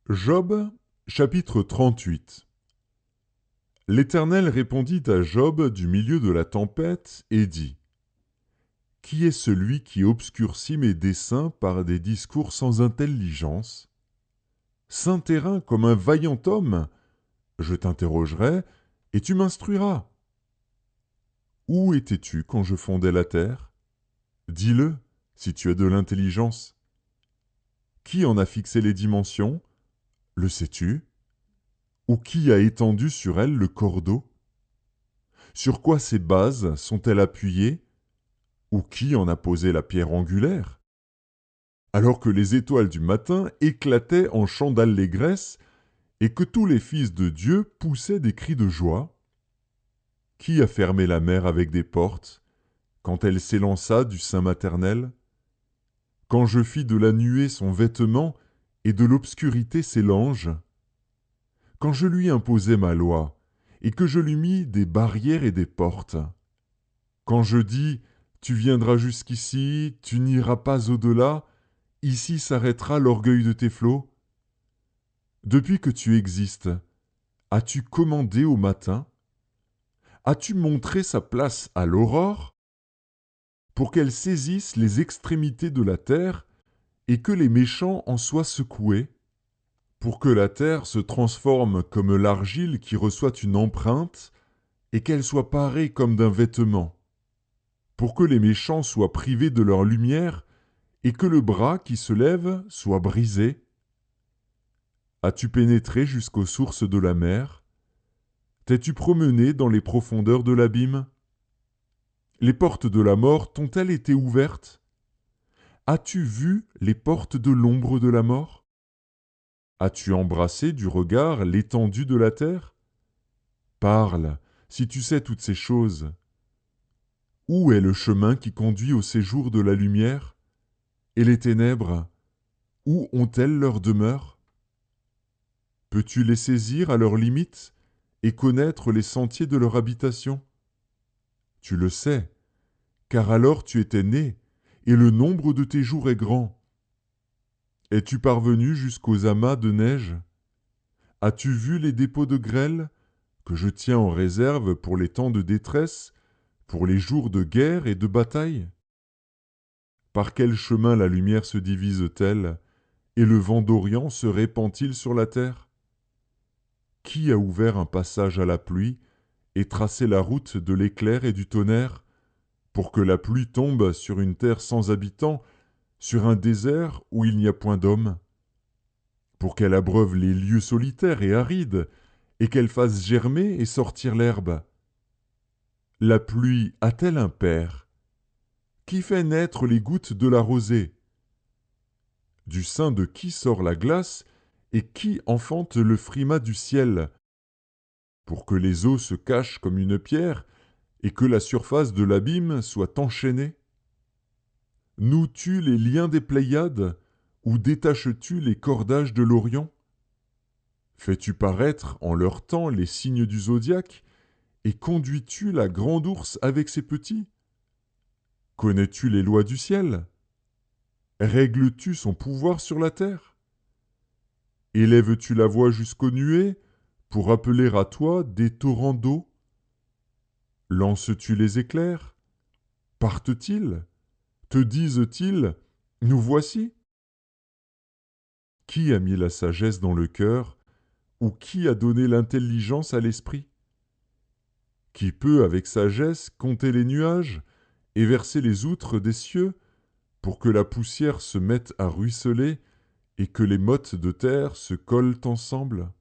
Job, chapitre 38. L'Éternel répondit à Job du milieu de la tempête et dit : Qui est celui qui obscurcit mes desseins par des discours sans intelligence ? Saint terrain comme un vaillant homme, je t'interrogerai et tu m'instruiras. Où étais-tu quand je fondais la terre ? Dis-le, si tu as de l'intelligence. Qui en a fixé les dimensions ? Le sais-tu ? Ou qui a étendu sur elle le cordeau ? Sur quoi ces bases sont-elles appuyées ? Ou qui en a posé la pierre angulaire ? Alors que les étoiles du matin éclataient en chants d'allégresse et que tous les fils de Dieu poussaient des cris de joie, qui a fermé la mer avec des portes quand elle s'élança du sein maternel ? Quand je fis de la nuée son vêtement et de l'obscurité ses langes ? Quand je lui imposai ma loi et que je lui mis des barrières et des portes ? Quand je dis : tu viendras jusqu'ici, tu n'iras pas au-delà, ici s'arrêtera l'orgueil de tes flots ? Depuis que tu existes, as-tu commandé au matin ? As-tu montré sa place à l'aurore ? Pour qu'elle saisisse les extrémités de la terre et que les méchants en soient secoués ? Pour que la terre se transforme comme l'argile qui reçoit une empreinte et qu'elle soit parée comme d'un vêtement ? Pour que les méchants soient privés de leur lumière et que le bras qui se lève soit brisé ? As-tu pénétré jusqu'aux sources de la mer ? T'es-tu promené dans les profondeurs de l'abîme ? Les portes de la mort t'ont-elles été ouvertes ? As-tu vu les portes de l'ombre de la mort ? As-tu embrassé du regard l'étendue de la terre ? Parle, si tu sais toutes ces choses. Où est le chemin qui conduit au séjour de la lumière ? Et les ténèbres, où ont-elles leur demeure ? Peux-tu les saisir à leurs limites et connaître les sentiers de leur habitation ? Tu le sais, car alors tu étais né, et le nombre de tes jours est grand. Es-tu parvenu jusqu'aux amas de neige ? As-tu vu les dépôts de grêle, que je tiens en réserve pour les temps de détresse, pour les jours de guerre et de bataille ? Par quel chemin la lumière se divise-t-elle, et le vent d'Orient se répand-il sur la terre ? Qui a ouvert un passage à la pluie et tracé la route de l'éclair et du tonnerre, pour que la pluie tombe sur une terre sans habitants, sur un désert où il n'y a point d'homme, pour qu'elle abreuve les lieux solitaires et arides, et qu'elle fasse germer et sortir l'herbe ? La pluie a-t-elle un père ? Qui fait naître les gouttes de la rosée ? Du sein de qui sort la glace, et qui enfante le frimas du ciel, pour que les eaux se cachent comme une pierre, et que la surface de l'abîme soit enchaînée ? Noues-tu les liens des Pléiades, ou détaches-tu les cordages de l'Orient ? Fais-tu paraître en leur temps les signes du zodiaque, et conduis-tu la grande ours avec ses petits ? Connais-tu les lois du ciel ? Règles-tu son pouvoir sur la terre ? Élèves-tu la voix jusqu'aux nuées, pour appeler à toi des torrents d'eau ? Lances-tu les éclairs ? Partent-ils ? Te disent-ils : nous voici ? Qui a mis la sagesse dans le cœur, ou qui a donné l'intelligence à l'esprit ? Qui peut avec sagesse compter les nuages et verser les outres des cieux, pour que la poussière se mette à ruisseler et que les mottes de terre se collent ensemble ?